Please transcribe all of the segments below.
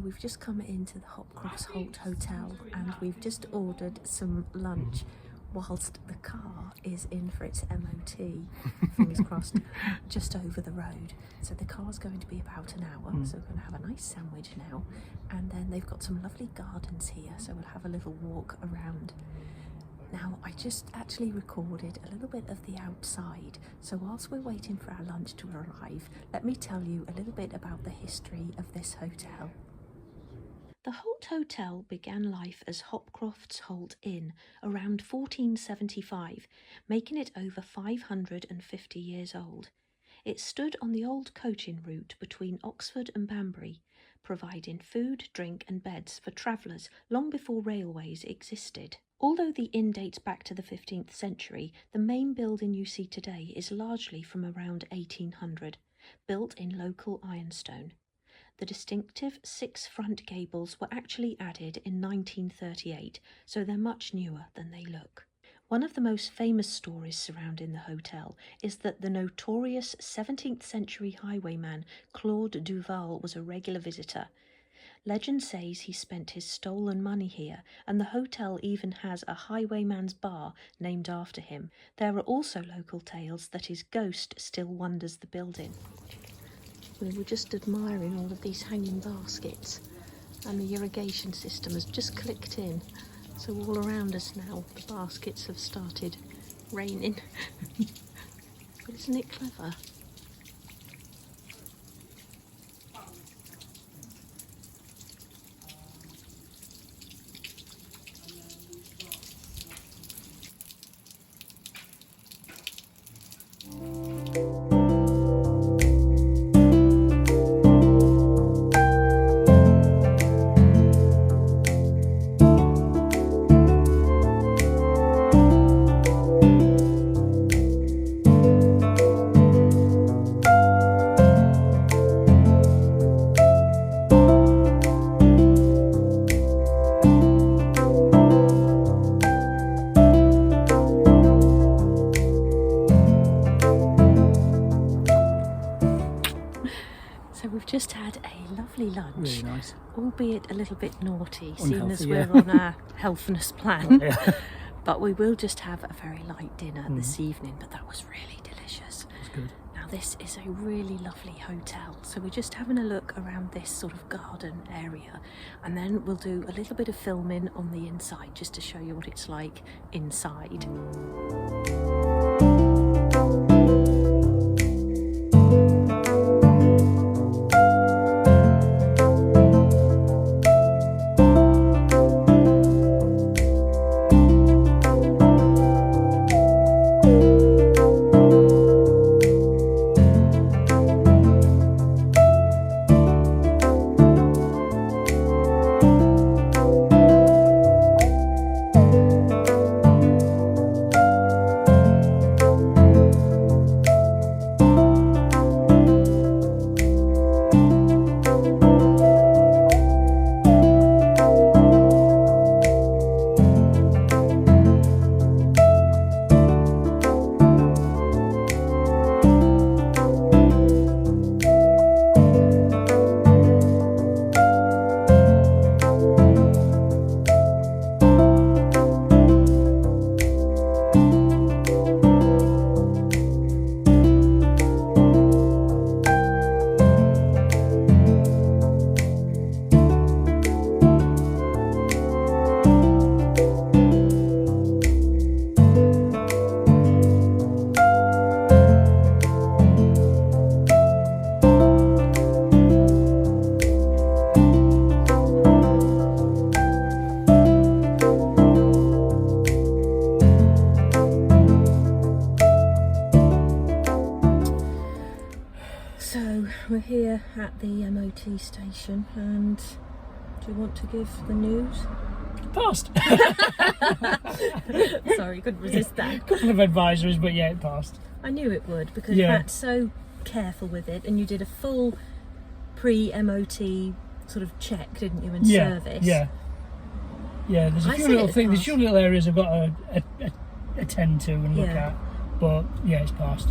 we've just come into the Hopcross Holt Hotel and we've just ordered some lunch whilst the car is in for its MOT, fingers crossed, just over the road. So the car's going to be about an hour, so we're going to have a nice sandwich now, and then they've got some lovely gardens here, so we'll have a little walk around. Now, I just actually recorded a little bit of the outside, so whilst we're waiting for our lunch to arrive, let me tell you a little bit about the history of this hotel. The Holt Hotel began life as Hopcroft's Holt Inn around 1475, making it over 550 years old. It stood on the old coaching route between Oxford and Banbury, providing food, drink and beds for travellers long before railways existed. Although the inn dates back to the 15th century, the main building you see today is largely from around 1800, built in local ironstone. The distinctive 6 front gables were actually added in 1938, so they're much newer than they look. One of the most famous stories surrounding the hotel is that the notorious 17th century highwayman Claude Duval was a regular visitor. Legend says he spent his stolen money here, and the hotel even has a highwayman's bar named after him. There are also local tales that his ghost still wanders the building. We were just admiring all of these hanging baskets, and the irrigation system has just clicked in, so all around us now the baskets have started raining. But isn't it clever? Just had a lovely lunch, really nice, albeit a little bit naughty, unhealthy, seeing as we're on our healthness plan. But we will just have a very light dinner this evening, but that was really delicious. It was good. Now this is a really lovely hotel, so we're just having a look around this sort of garden area, and then we'll do a little bit of filming on the inside just to show you what it's like inside. We're here at the MOT station, and do you want to give the news? Passed. Sorry, couldn't resist that. A couple of advisories, but yeah, it passed. I knew it would, because Matt's so careful with it, and you did a full pre-MOT sort of check, didn't you, and service? Yeah. There's a few little things, there's a few little areas I've got to attend to and look at, but yeah, it's passed.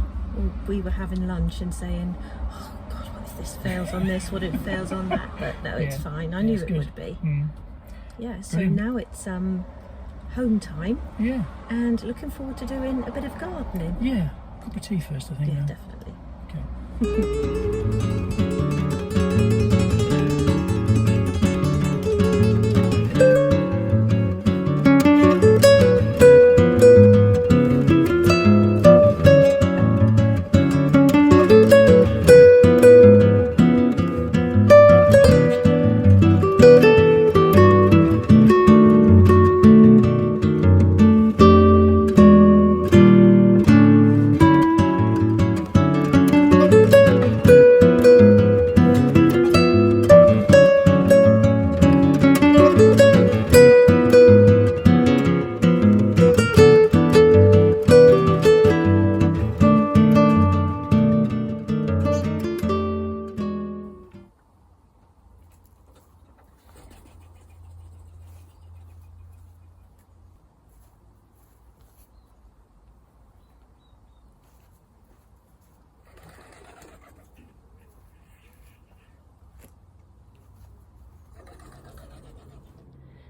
We were having lunch and saying, oh God, what is this fails on this, what it fails on that, but no, it's fine. I knew it would be. Yeah, so Brilliant. now it's home time. Yeah. And looking forward to doing a bit of gardening. Yeah. Cup of tea first, I think. Yeah, now. definitely. Okay.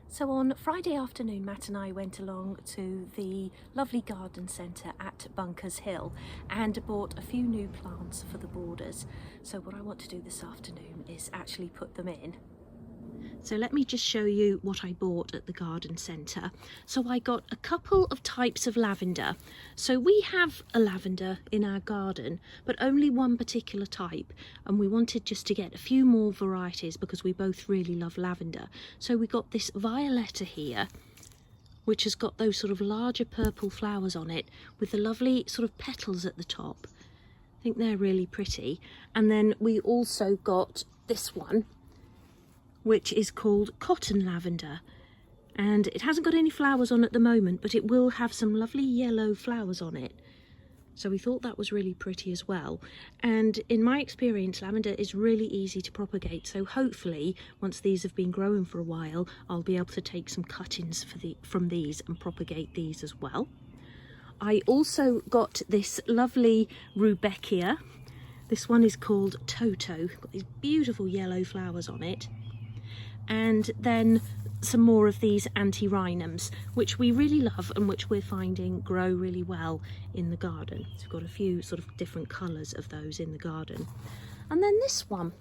So on Friday afternoon, Matt and I went along to the lovely garden centre at Bunkers Hill and bought a few new plants for the borders. So what I want to do this afternoon is actually put them in. So let me just show you what I bought at the garden centre. So I got a couple of types of lavender. So we have a lavender in our garden, but only one particular type. And we wanted just to get a few more varieties because we both really love lavender. So we got this violetta here, which has got those sort of larger purple flowers on it with the lovely sort of petals at the top. I think they're really pretty. And then we also got this one, which is called cotton lavender, and it hasn't got any flowers on at the moment, but it will have some lovely yellow flowers on it. So we thought that was really pretty as well. And in my experience, lavender is really easy to propagate, so hopefully once these have been growing for a while, I'll be able to take some cuttings from these and propagate these as well. I also got this lovely rudbeckia. This one is called Toto, got these beautiful yellow flowers on it. And then some more of these antirrhinums, which we really love and which we're finding grow really well in the garden. So we've got a few sort of different colours of those in the garden. And then this one.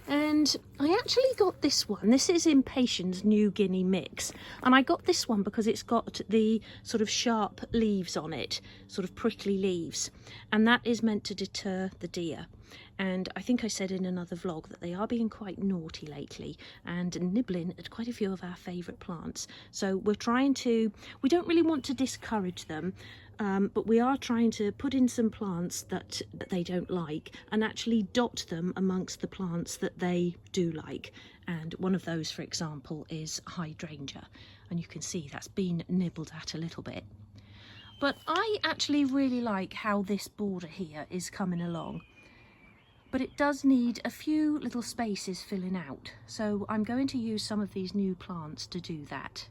And I actually got this one. This is Impatiens New Guinea Mix. And I got this one because it's got the sort of sharp leaves on it, sort of prickly leaves. And that is meant to deter the deer. And I think I said in another vlog that they are being quite naughty lately and nibbling at quite a few of our favourite plants. So we're trying to, we don't really want to discourage them, but we are trying to put in some plants that they don't like and actually dot them amongst the plants that they do like. And one of those, for example, is hydrangea. And you can see that's been nibbled at a little bit. But I actually really like how this border here is coming along. But it does need a few little spaces filling out. So I'm going to use some of these new plants to do that.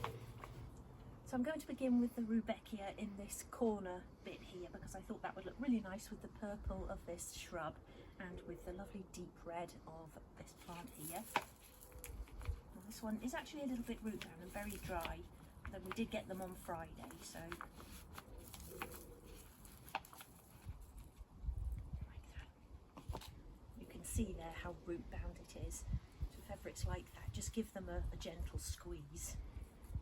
So I'm going to begin with the rudbeckia in this corner bit here because I thought that would look really nice with the purple of this shrub and with the lovely deep red of this plant here. Now this one is actually a little bit root bound and very dry, though we did get them on Friday, so see there how root bound it is. So if ever it's like that, just give them a gentle squeeze,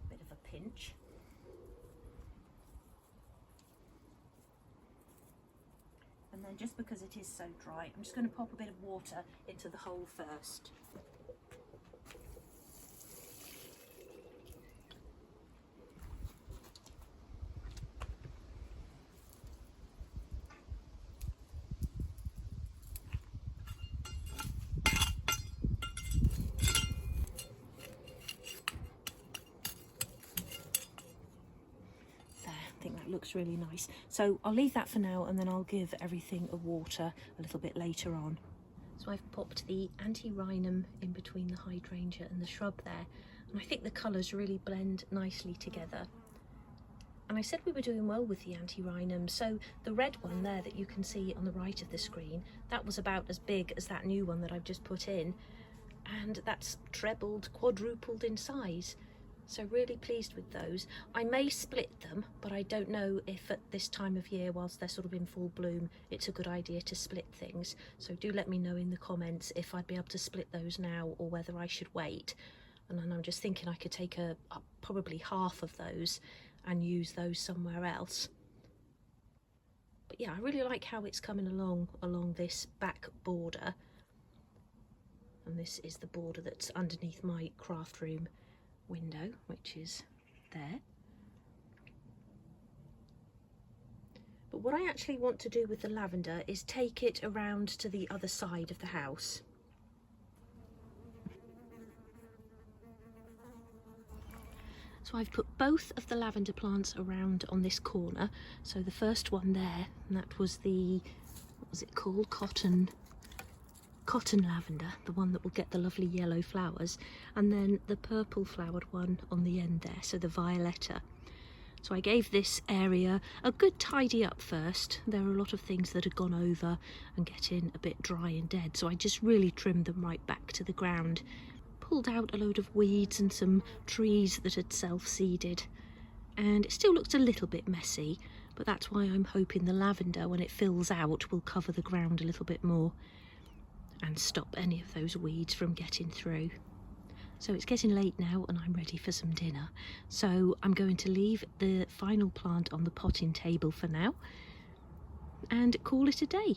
a bit of a pinch. And then just because it is so dry, I'm just going to pop a bit of water into the hole first. Looks really nice. So I'll leave that for now and then I'll give everything a water a little bit later on. So I've popped the antirrhinum in between the hydrangea and the shrub there, and I think the colours really blend nicely together. And I said we were doing well with the antirrhinum, so the red one there that you can see on the right of the screen, that was about as big as that new one that I've just put in, and that's trebled, quadrupled in size. So really pleased with those. I may split them, but I don't know if at this time of year, whilst they're sort of in full bloom, it's a good idea to split things. So do let me know in the comments if I'd be able to split those now or whether I should wait. And then I'm just thinking I could take probably half of those and use those somewhere else. But yeah, I really like how it's coming along this back border. And this is the border that's underneath my craft room window, which is there. But what I actually want to do with the lavender is take it around to the other side of the house. So I've put both of the lavender plants around on this corner. So the first one there, and that was the, what was it called? Cotton lavender, the one that will get the lovely yellow flowers, and then the purple flowered one on the end there, so the violetta. So I gave this area a good tidy up first. There are a lot of things that had gone over and getting a bit dry and dead, so I just really trimmed them right back to the ground. Pulled out a load of weeds and some trees that had self-seeded, and it still looks a little bit messy, but that's why I'm hoping the lavender, when it fills out, will cover the ground a little bit more and stop any of those weeds from getting through. So it's getting late now and I'm ready for some dinner, so I'm going to leave the final plant on the potting table for now and call it a day.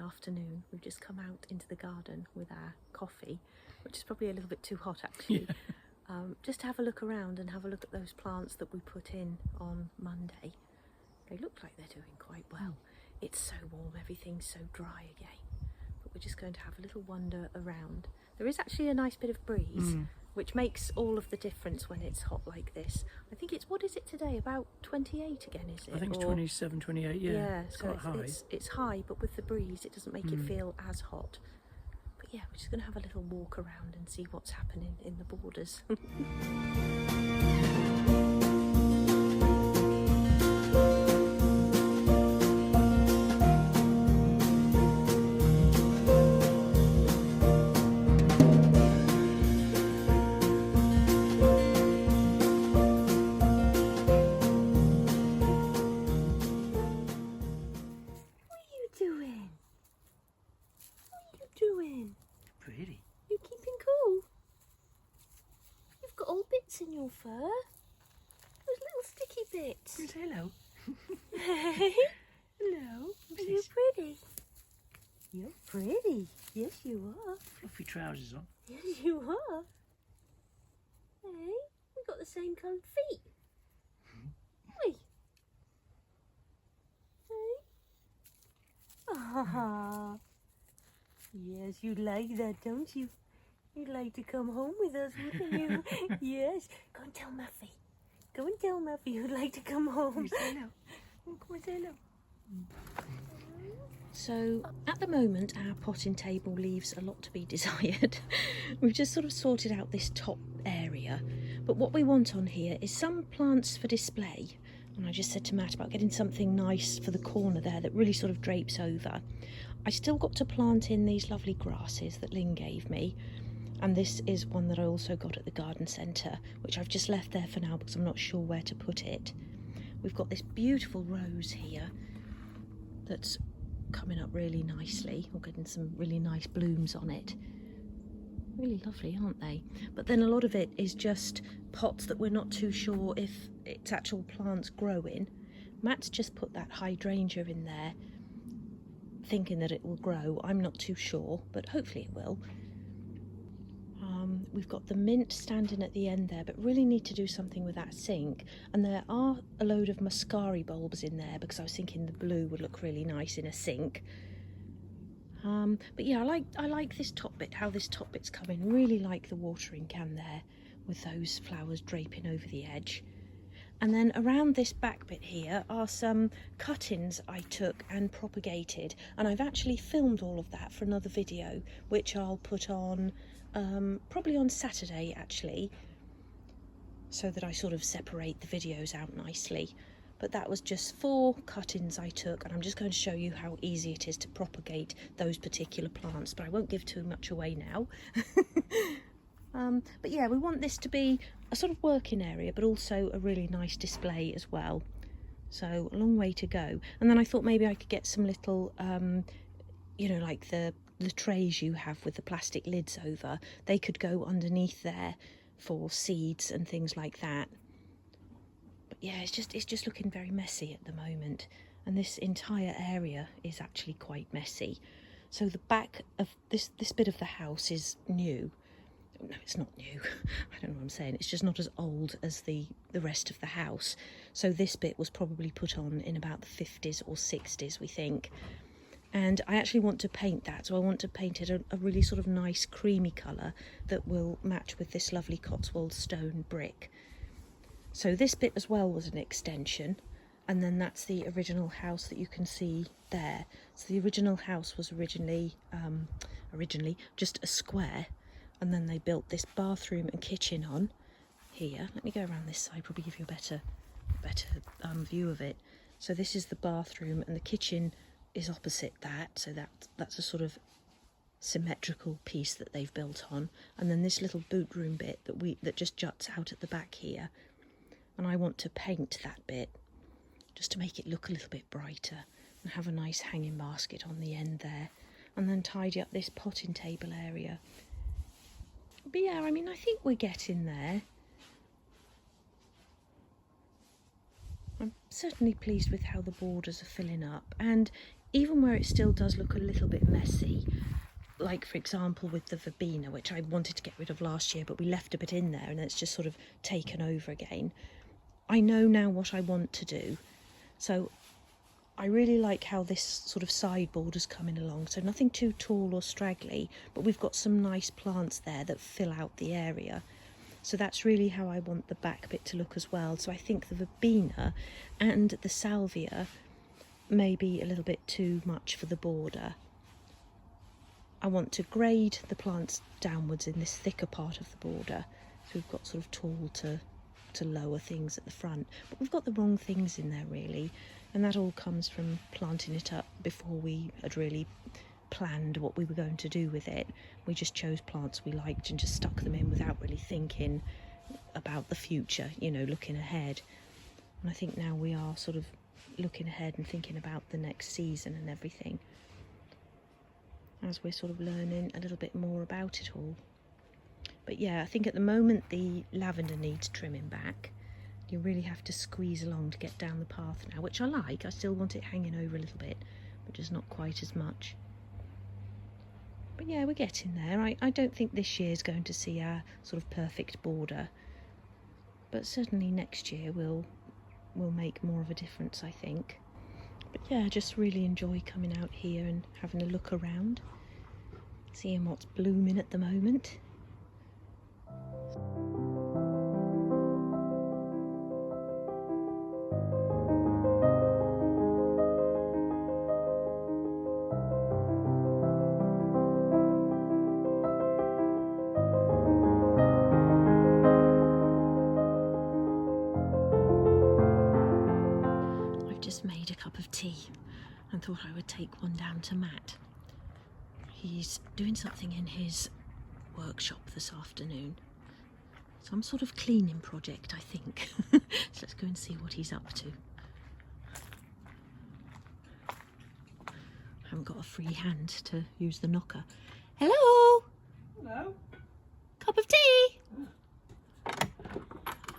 Afternoon. We've just come out into the garden with our coffee, which is probably a little bit too hot actually. Yeah. Just to have a look around and have a look at those plants that we put in on Monday. They look like they're doing quite well. It's so warm, everything's so dry again, but we're just going to have a little wander around. There is actually a nice bit of breeze, which makes all of the difference when it's hot like this. I think it's, what is it today, about 28 again, is it? I think it's 27, 28, yeah. Yeah, it's so quite high. It's high, but with the breeze it doesn't make it feel as hot. But yeah, we're just going to have a little walk around and see what's happening in the borders. Pretty. You keeping cool? bits in your fur. Those little sticky bits. Yes, hello. Hey, Hello. are you pretty? You're pretty. Yes, you are. Fluffy trousers on. Yes, you are. Hey, we've got the same coloured feet. We. Hey. Ah. Yes, you like that, don't you? You'd like to come home with us, wouldn't you? Yes. Go and tell Muffy. Go and tell Muffy you'd like to come home. Say hello. Oh, come on, say hello. So at the moment our potting table leaves a lot to be desired. We've just sort of sorted out this top area, but what we want on here is some plants for display, and I just said to Matt about getting something nice for the corner there that really sort of drapes over. I still got to plant in these lovely grasses that Lyn gave me, and this is one that I also got at the garden centre, which I've just left there for now because I'm not sure where to put it. We've got this beautiful rose here that's coming up really nicely, or getting some really nice blooms on it. Really lovely, aren't they? But then a lot of it is just pots that we're not too sure if it's actual plants growing. Matt's just put that hydrangea in there thinking that it will grow. I'm not too sure, but hopefully it will. We've got the mint standing at the end there, but really need to do something with that sink. And there are a load of muscari bulbs in there because I was thinking the blue would look really nice in a sink. But yeah, I like this top bit, how this top bit's coming. Really like the watering can there with those flowers draping over the edge. And then around this back bit here are some cuttings I took and propagated, and I've actually filmed all of that for another video, which I'll put on probably on Saturday actually, so that I sort of separate the videos out nicely. But that was just 4 cuttings I took, and I'm just going to show you how easy it is to propagate those particular plants, but I won't give too much away now. But yeah, we want this to be a sort of working area, but also a really nice display as well. So a long way to go. And then I thought maybe I could get some little, you know, like the trays you have with the plastic lids over. They could go underneath there for seeds and things like that. But yeah, it's just looking very messy at the moment. And this entire area is actually quite messy. So the back of this bit of the house is new. No, it's not new. I don't know what I'm saying. It's just not as old as the rest of the house. So this bit was probably put on in about the 50s or 60s, we think. And I actually want to paint that. So I want to paint it a really sort of nice creamy colour that will match with this lovely Cotswold stone brick. So this bit as well was an extension. And then that's the original house that you can see there. So the original house was originally just a square. And then they built this bathroom and kitchen on here. Let me go around this side, probably give you a better view of it. So this is the bathroom, and the kitchen is opposite that. So that's a sort of symmetrical piece that they've built on. And then this little boot room bit that just juts out at the back here. And I want to paint that bit just to make it look a little bit brighter and have a nice hanging basket on the end there. And then tidy up this potting table area. But yeah, I mean, I think we're getting there. I'm certainly pleased with how the borders are filling up, and even where it still does look a little bit messy, like for example with the verbena, which I wanted to get rid of last year, but we left a bit in there and it's just sort of taken over again. I know now what I want to do, so I really like how this sort of side border's coming along, so nothing too tall or straggly, but we've got some nice plants there that fill out the area. So that's really how I want the back bit to look as well. So I think the verbena and the salvia may be a little bit too much for the border. I want to grade the plants downwards in this thicker part of the border. So we've got sort of tall to lower things at the front, but we've got the wrong things in there really. And that all comes from planting it up before we had really planned what we were going to do with it. We just chose plants we liked and just stuck them in without really thinking about the future, you know, looking ahead. And I think now we are sort of looking ahead and thinking about the next season and everything, as we're sort of learning a little bit more about it all. But yeah, I think at the moment the lavender needs trimming back. You really have to squeeze along to get down the path now, which I like. I still want it hanging over a little bit, but just not quite as much. But yeah, we're getting there. I don't think this year's going to see our sort of perfect border, but certainly next year will make more of a difference, I think. But yeah, I just really enjoy coming out here and having a look around, seeing what's blooming at the moment. Made a cup of tea and thought I would take one down to Matt. He's doing something in his workshop this afternoon. Some sort of cleaning project, I think. So let's go and see what he's up to. I haven't got a free hand to use the knocker. Hello? Hello? Cup of tea?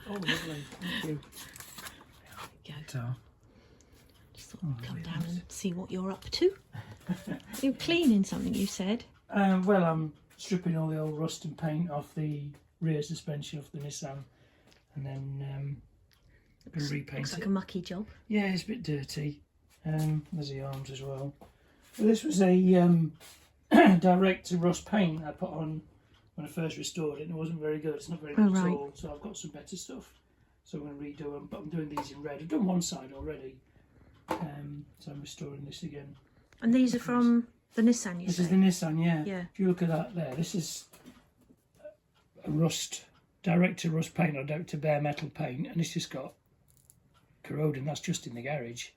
Oh, lovely. Thank you. There we go. So. Come down and see what you're up to. You're cleaning something, you said. Well, I'm stripping all the old rust and paint off the rear suspension of the Nissan, and then going to repaint looks like it. A mucky job. Yeah, it's a bit dirty. There's the arms as well. Well, this was a direct to rust paint I put on when I first restored it, and it wasn't very good. It's not very good at all. So I've got some better stuff. So I'm going to redo them, but I'm doing these in red. I've done one side already. So I'm restoring this again. And these are from the Nissan, you say? This is the Nissan, yeah. Yeah. If you look at that there, this is a direct to rust paint or direct to bare metal paint, and it's just got corroding. That's just in the garage.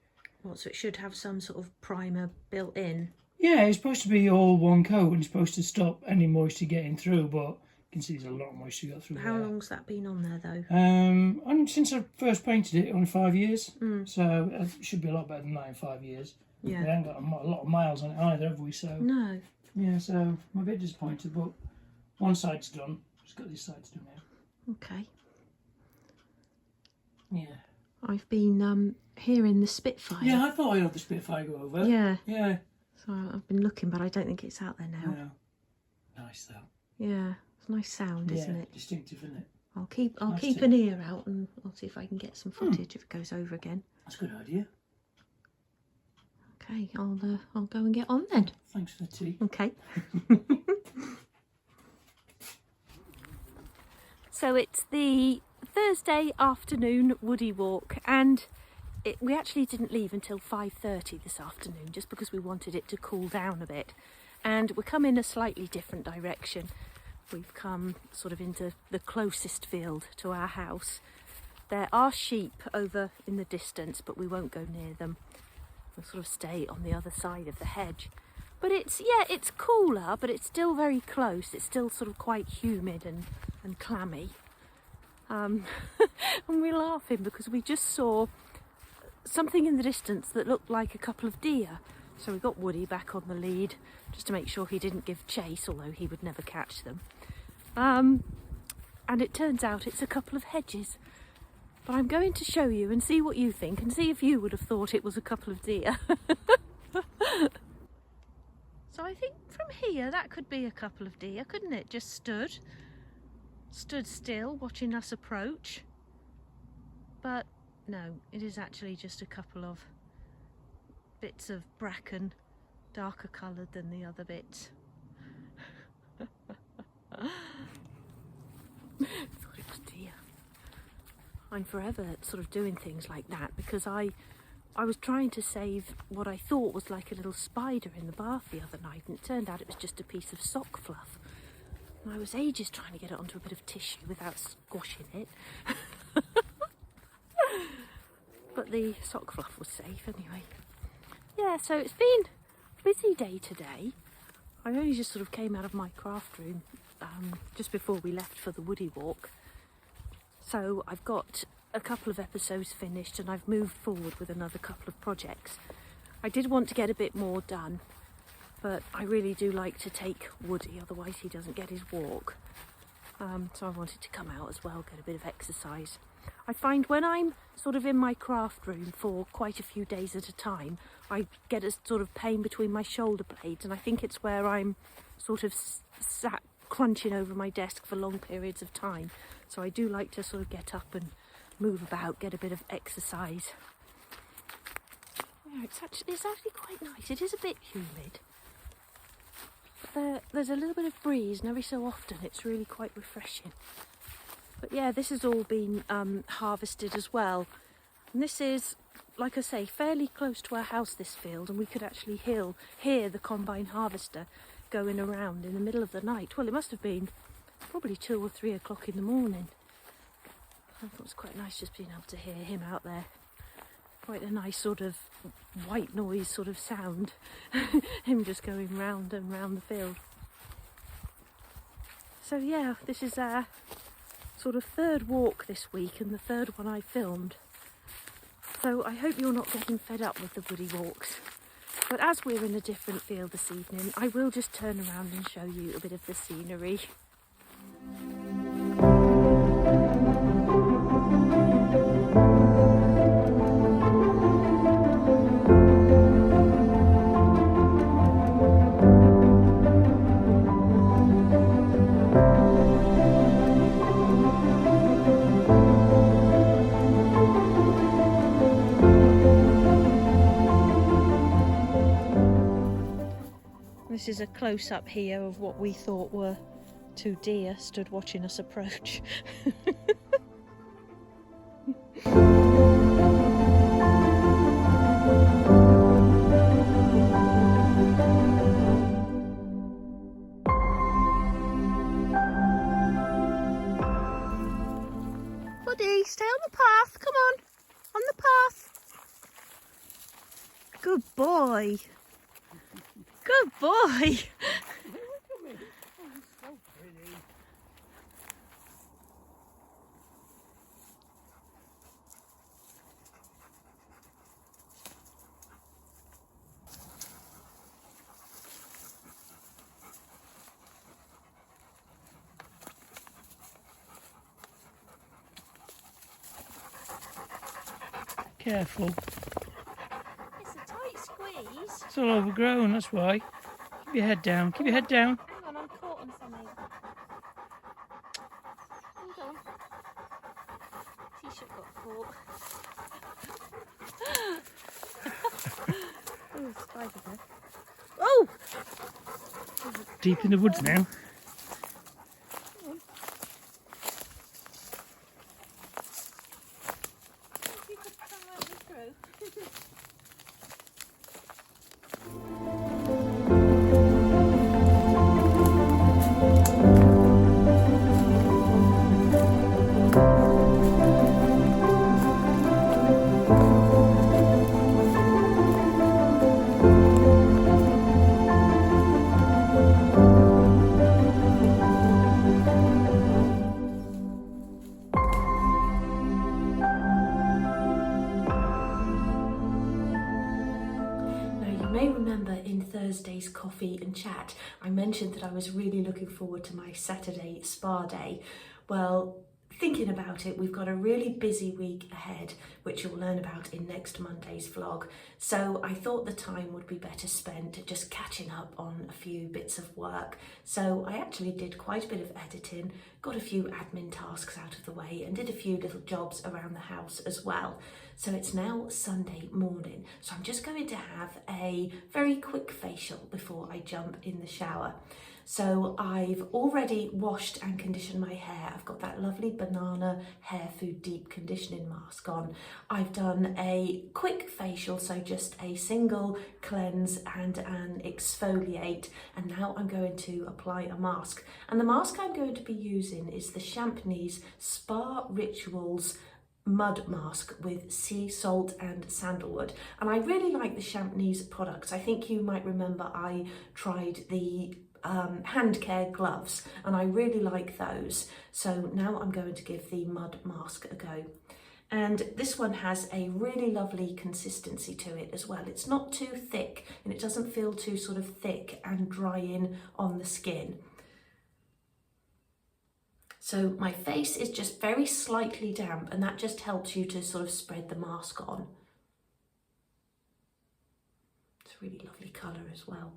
What, so it should have some sort of primer built in? Yeah, it's supposed to be all one coat and it's supposed to stop any moisture getting through, but you can see there's a lot of moisture got through. How long's that been on there though? And since I first painted it, only 5 years. So it should be a lot better than that in 5 years. Yeah. We haven't got a lot of miles on it either, have we? So no. Yeah, so I'm a bit disappointed, but one side's done. Just got this side to do now. Okay. Yeah. I've been hearing the Spitfire. Yeah, I thought I had the Spitfire go over. Yeah. Yeah. So I've been looking, but I don't think it's out there now. No. Nice though. Yeah. It's a nice sound, isn't it? Distinctive, isn't it? I'll keep nice an ear out and I'll see if I can get some footage if it goes over again. That's a good idea. Okay, I'll go and get on then. Thanks for the tea. Okay. So it's the Thursday afternoon woody walk, and we actually didn't leave until 5:30 this afternoon, just because we wanted it to cool down a bit. And we're coming a slightly different direction. We've come sort of into the closest field to our house. There are sheep over in the distance, but we won't go near them. We'll sort of stay on the other side of the hedge. But it's cooler, but it's still very close. It's still sort of quite humid and clammy. And we're laughing because we just saw something in the distance that looked like a couple of deer. So we got Woody back on the lead just to make sure he didn't give chase, although he would never catch them. And it turns out it's a couple of hedges. But I'm going to show you and see what you think and see if you would have thought it was a couple of deer. So I think from here that could be a couple of deer, couldn't it? Just stood still watching us approach. But no, it is actually just a couple of bits of bracken, darker coloured than the other bits. Thought it was deer. I'm forever sort of doing things like that because I was trying to save what I thought was like a little spider in the bath the other night, and it turned out it was just a piece of sock fluff. And I was ages trying to get it onto a bit of tissue without squashing it. But the sock fluff was safe anyway. Yeah, so it's been a busy day today. I only just sort of came out of my craft room just before we left for the woody walk. So I've got a couple of episodes finished and I've moved forward with another couple of projects. I did want to get a bit more done, but I really do like to take Woody, otherwise he doesn't get his walk. So I wanted to come out as well, get a bit of exercise. I find when I'm sort of in my craft room for quite a few days at a time, I get a sort of pain between my shoulder blades, and I think it's where I'm sort of sat crunching over my desk for long periods of time. So I do like to sort of get up and move about, get a bit of exercise. Yeah, it's actually quite nice. It is a bit humid. But there's a little bit of breeze, and every so often it's really quite refreshing. But yeah, this has all been harvested as well. And this is, like I say, fairly close to our house, this field, and we could actually hear the combine harvester going around in the middle of the night. Well, it must have been probably 2 or 3 o'clock in the morning. I thought it was quite nice just being able to hear him out there. Quite a nice sort of white noise sort of sound. Him just going round and round the field. So yeah, this is our sort of third walk this week and the third one I filmed. So I hope you're not getting fed up with the woody walks. But as we're in a different field this evening, I will just turn around and show you a bit of the scenery. This is a close-up here of what we thought were 2 deer stood watching us approach. Buddy, stay on the path, come on the path. Good boy. Good boy. Careful. It's a tight squeeze. It's all overgrown, that's why. Keep your head down. Keep your head down. Hang on, I'm caught on something. Hold on. T-shirt got caught. Oh, spider there. Oh! Deep in the woods now. You could come right through. Thursday's coffee and chat, I mentioned that I was really looking forward to my Saturday spa day. Well, thinking about it, we've got a really busy week ahead, which you'll learn about in next Monday's vlog. So I thought the time would be better spent just catching up on a few bits of work. So I actually did quite a bit of editing, got a few admin tasks out of the way, and did a few little jobs around the house as well. So it's now Sunday morning, so I'm just going to have a very quick facial before I jump in the shower. So I've already washed and conditioned my hair. I've got that lovely banana hair food deep conditioning mask on. I've done a quick facial, so just a single cleanse and an exfoliate, and now I'm going to apply a mask. And the mask I'm going to be using is the Champney's Spa Rituals mud mask with sea salt and sandalwood, and I really like the Champney's products. I think you might remember I tried the hand care gloves and I really like those, so now I'm going to give the mud mask a go. And this one has a really lovely consistency to it as well. It's not too thick and it doesn't feel too sort of thick and drying on the skin. So my face is just very slightly damp, and that just helps you to sort of spread the mask on. It's a really lovely colour as well.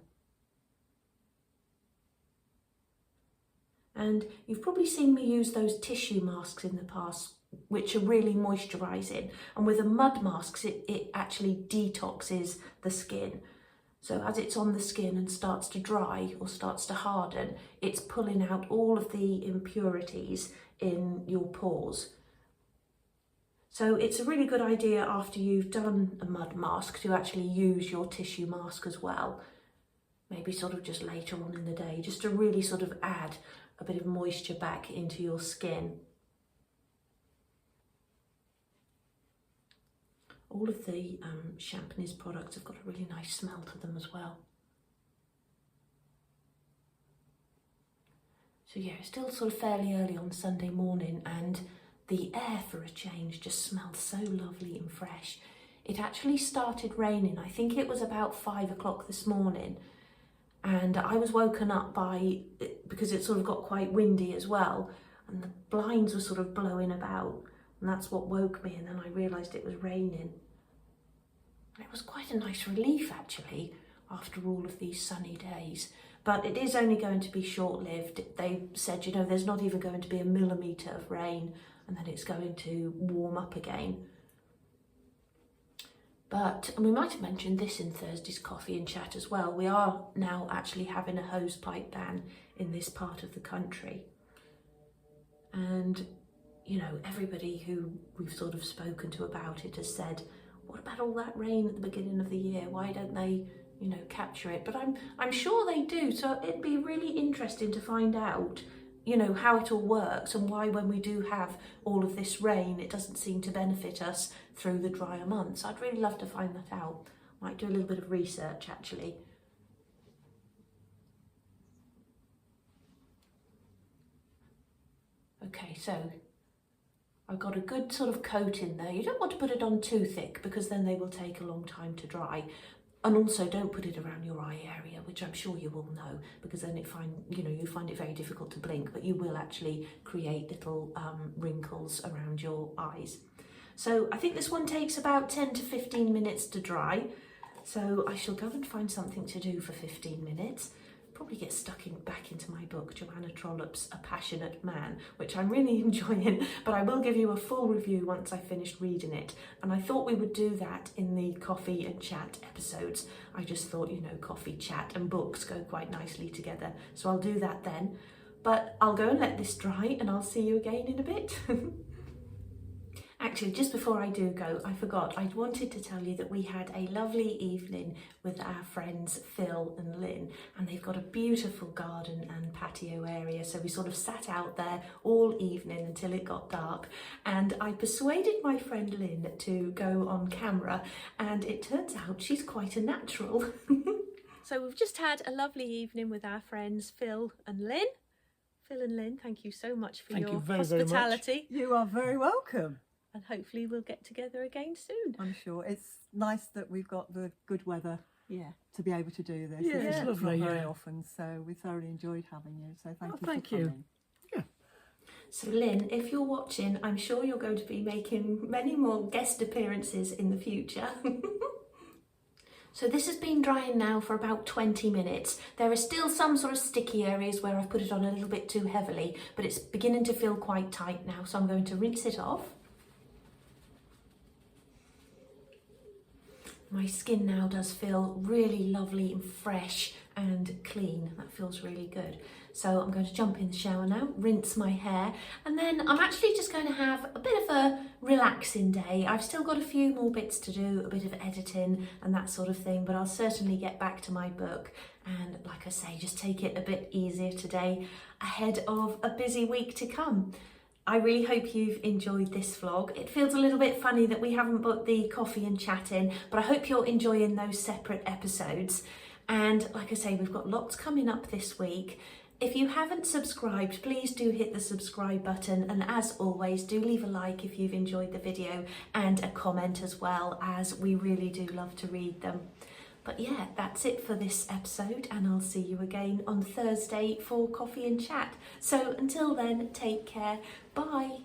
And you've probably seen me use those tissue masks in the past, which are really moisturising. And with the mud masks, it actually detoxes the skin. So as it's on the skin and starts to dry or starts to harden, it's pulling out all of the impurities in your pores. So it's a really good idea after you've done a mud mask to actually use your tissue mask as well. Maybe sort of just later on in the day, just to really sort of add a bit of moisture back into your skin. All of the Champney's products have got a really nice smell to them as well. So yeah, it's still sort of fairly early on Sunday morning, and the air for a change just smells so lovely and fresh. It actually started raining, I think it was about 5 o'clock this morning, and I was woken up because it sort of got quite windy as well, and the blinds were sort of blowing about, and that's what woke me, and then I realised it was raining. It was quite a nice relief actually after all of these sunny days, but it is only going to be short-lived. They said, you know, there's not even going to be a millimetre of rain, and then it's going to warm up again. But, and we might have mentioned this in Thursday's Coffee and Chat as well, we are now actually having a hosepipe ban in this part of the country. And, you know, everybody who we've sort of spoken to about it has said, what about all that rain at the beginning of the year? Why don't they, you know, capture it? But I'm sure they do, so it'd be really interesting to find out, you know, how it all works and why when we do have all of this rain, it doesn't seem to benefit us through the drier months. I'd really love to find that out. Might do a little bit of research actually. Okay, so I've got a good sort of coat in there. You don't want to put it on too thick because then they will take a long time to dry. And also don't put it around your eye area, which I'm sure you will know, because then you find it very difficult to blink, but you will actually create little wrinkles around your eyes. So I think this one takes about 10 to 15 minutes to dry. So I shall go and find something to do for 15 minutes. Probably get stuck back into my book, Joanna Trollope's A Passionate Man, which I'm really enjoying, but I will give you a full review once I've finished reading it. And I thought we would do that in the Coffee and Chat episodes. I just thought, you know, coffee, chat and books go quite nicely together. So I'll do that then. But I'll go and let this dry and I'll see you again in a bit. Actually, just before I do go, I forgot, I wanted to tell you that we had a lovely evening with our friends Phil and Lyn, and they've got a beautiful garden and patio area, so we sort of sat out there all evening until it got dark, and I persuaded my friend Lyn to go on camera, and it turns out she's quite a natural. So we've just had a lovely evening with our friends Phil and Lyn. Phil and Lyn, thank you so much for your hospitality. You are very welcome. And hopefully we'll get together again soon. I'm sure. It's nice that we've got the good weather to be able to do this. Yeah, it's lovely. Not very often, so we thoroughly enjoyed having you. So thank you for thank coming. Yeah. So Lyn, if you're watching, I'm sure you're going to be making many more guest appearances in the future. So this has been drying now for about 20 minutes. There are still some sort of sticky areas where I've put it on a little bit too heavily, but it's beginning to feel quite tight now, so I'm going to rinse it off. My skin now does feel really lovely and fresh and clean. That feels really good. So I'm going to jump in the shower now, rinse my hair, and then I'm actually just going to have a bit of a relaxing day. I've still got a few more bits to do, a bit of editing and that sort of thing, but I'll certainly get back to my book and, like I say, just take it a bit easier today ahead of a busy week to come. I really hope you've enjoyed this vlog. It feels a little bit funny that we haven't put the coffee and chat in, but I hope you're enjoying those separate episodes. And like I say, we've got lots coming up this week. If you haven't subscribed, please do hit the subscribe button. And as always, do leave a like if you've enjoyed the video and a comment as well, as we really do love to read them. But yeah, that's it for this episode, and I'll see you again on Thursday for coffee and chat. So until then, take care. Bye.